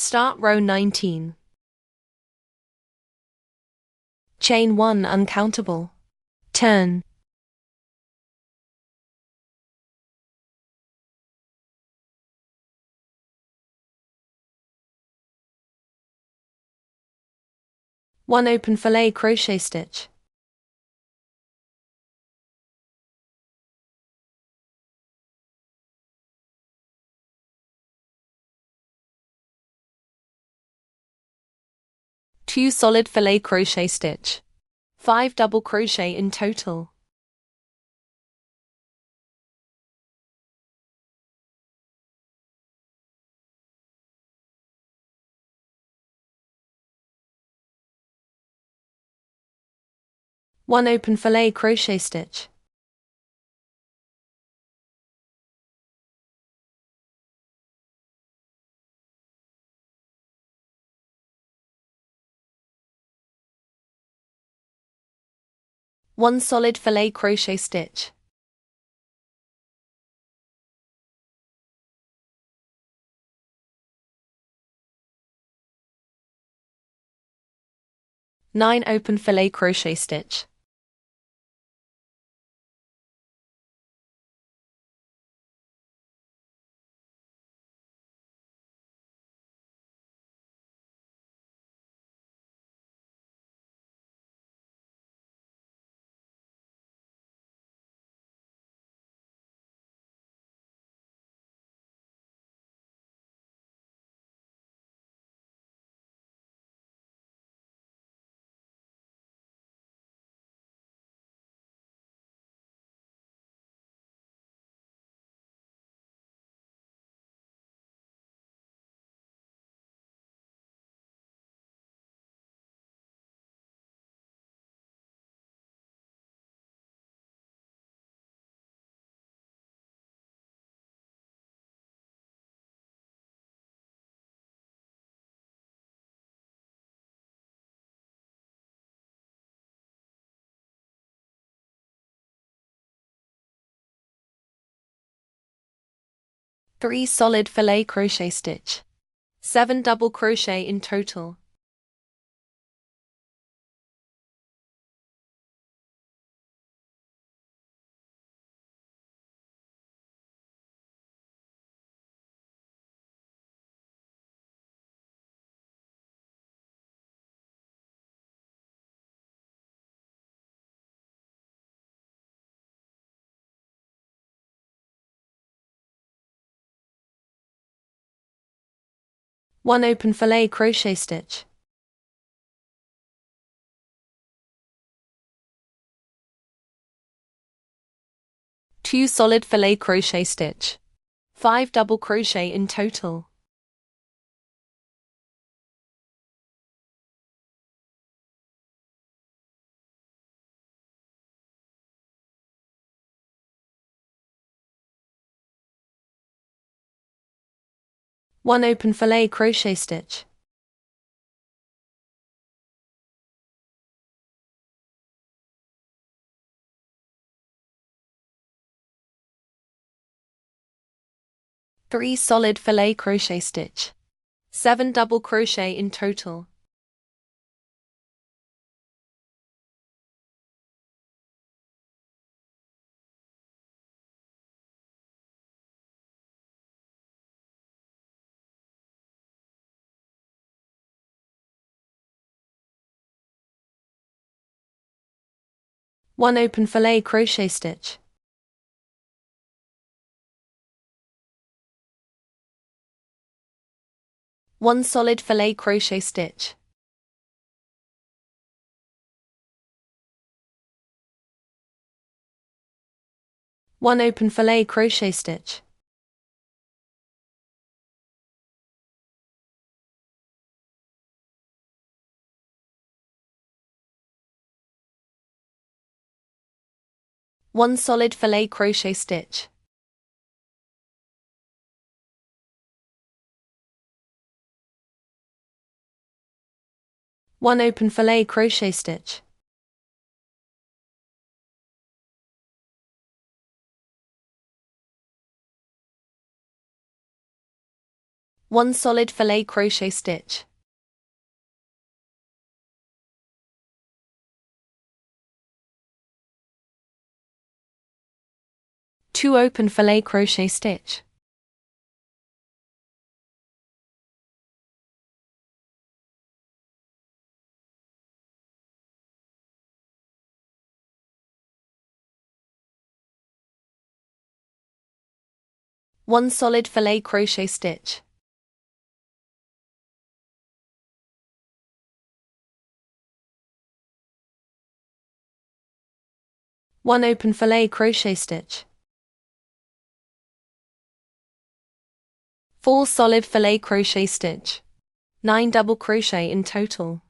Start row 19. Chain 1 uncountable. Turn. One open fillet crochet stitch. Two solid fillet crochet stitch. 5 double crochet in total. One open fillet crochet stitch. One solid fillet crochet stitch. Nine open fillet crochet stitch. Three solid fillet crochet stitch. 7 double crochet in total. One open fillet crochet stitch. Two solid fillet crochet stitch. 5 double crochet in total. One open fillet crochet stitch. Three solid fillet crochet stitch. 7 double crochet in total. One open fillet crochet stitch. One solid fillet crochet stitch. One open fillet crochet stitch. One solid fillet crochet stitch. One open fillet crochet stitch. 1 solid filet crochet stitch, 2 open filet crochet stitch, 1 solid filet crochet stitch, 1 open filet crochet stitch, 4 solid filet crochet stitch, 9 double crochet in total.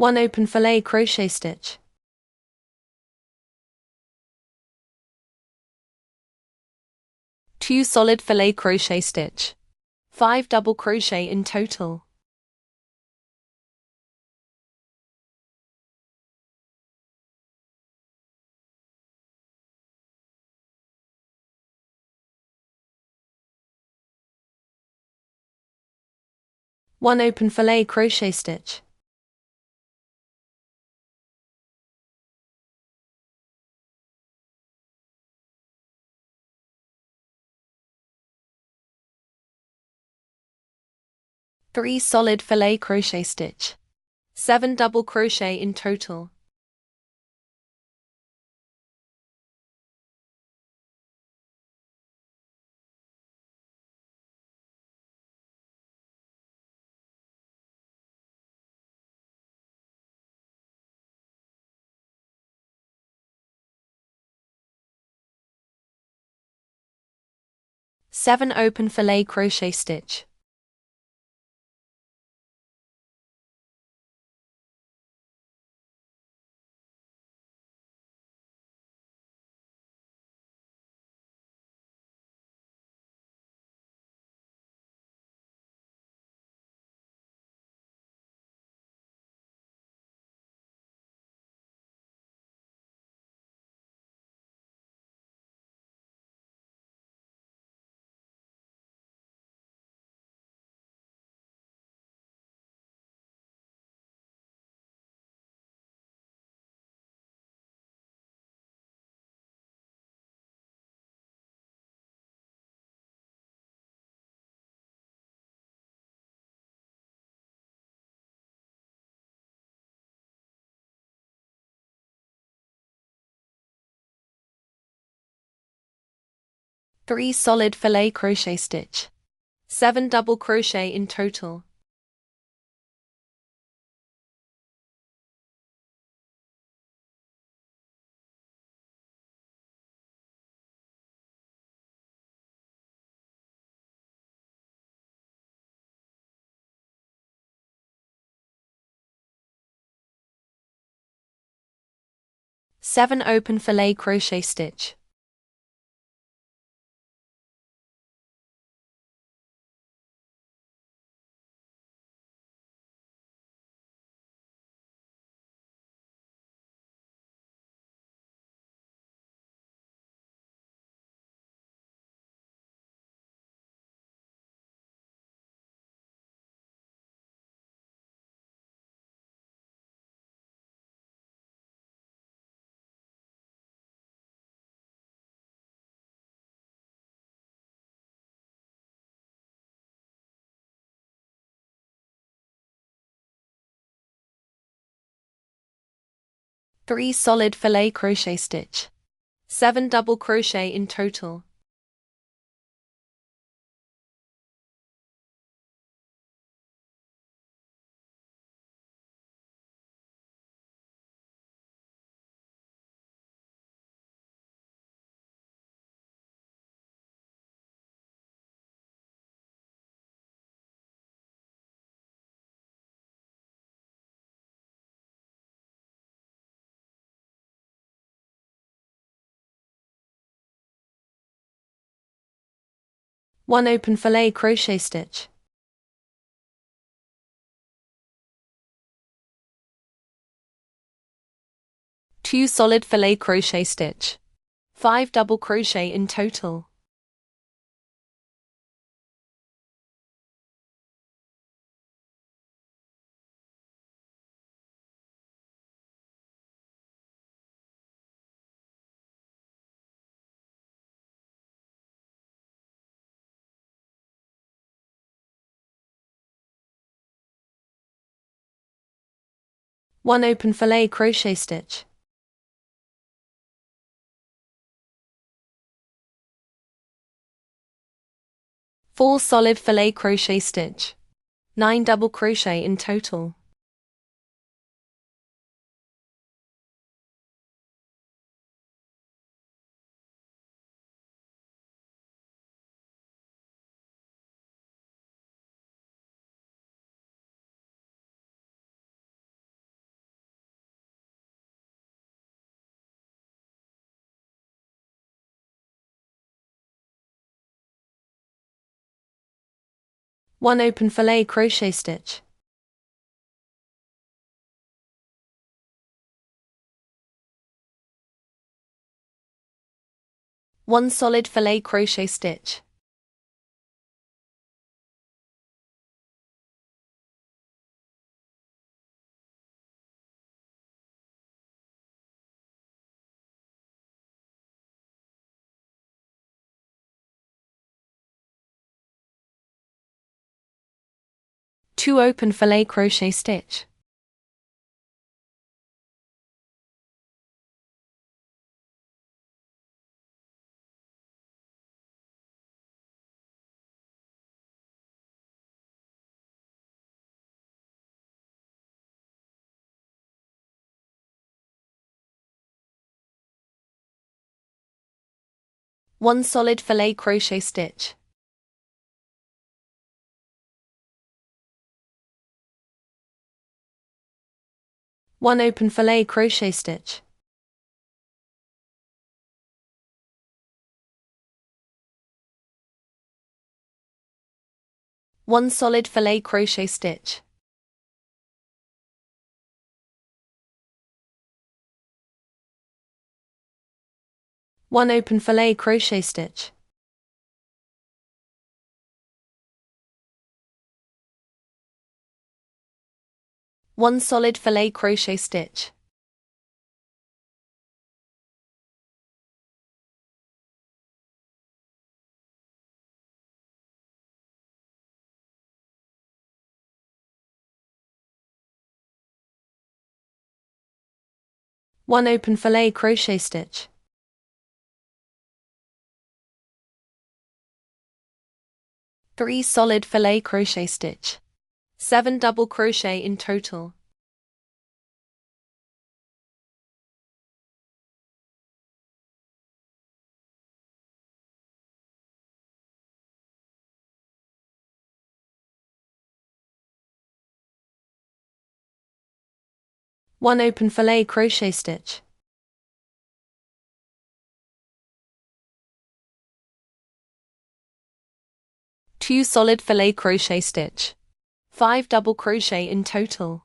One open filet crochet stitch, 2 solid filet crochet stitch, 5 double crochet in total. One open filet crochet stitch, 3 solid filet crochet stitch, 7 double crochet in total. Seven open filet crochet stitch, 3 solid filet crochet stitch, 7 double crochet in total. Seven open filet crochet stitch, 3 solid filet crochet stitch, 7 double crochet in total. 1 open fillet crochet stitch, 2 solid fillet crochet stitch, 5 double crochet in total. One open fillet crochet stitch, 4 solid fillet crochet stitch, 9 double crochet in total. One open fillet crochet stitch, 1 solid fillet crochet stitch, 2 open fillet crochet stitch, 1 solid fillet crochet stitch, 1 open fillet crochet stitch, 1 solid fillet crochet stitch, 1 open fillet crochet stitch, 1 solid fillet crochet stitch, 1 open fillet crochet stitch, 3 solid fillet crochet stitch, 7 double crochet in total. One open fillet crochet stitch, 2 solid fillet crochet stitch, 5 double crochet in total.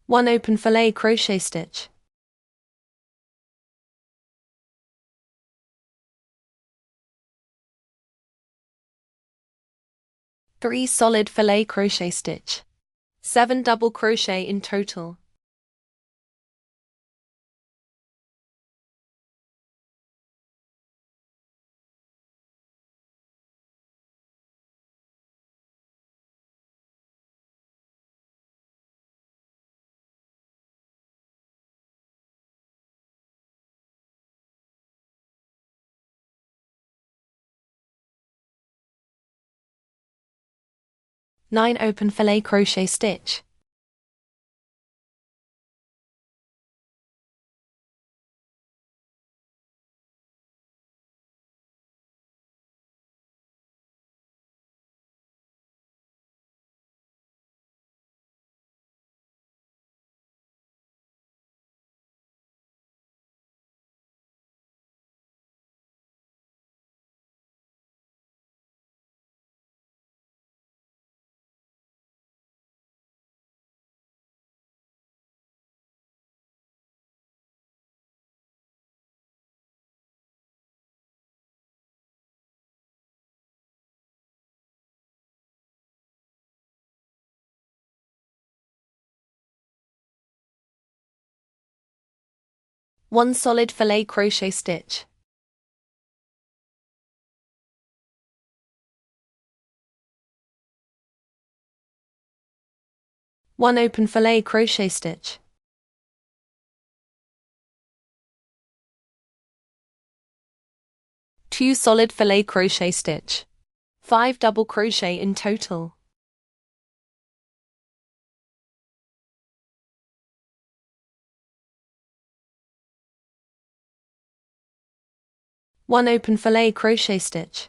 One open fillet crochet stitch, 3 solid fillet crochet stitch, 7 double crochet in total. Nine open fillet crochet stitch, 1 solid filet crochet stitch. 1 open filet crochet stitch. 2 solid filet crochet stitch. 5 double crochet in total. 1 open filet crochet stitch.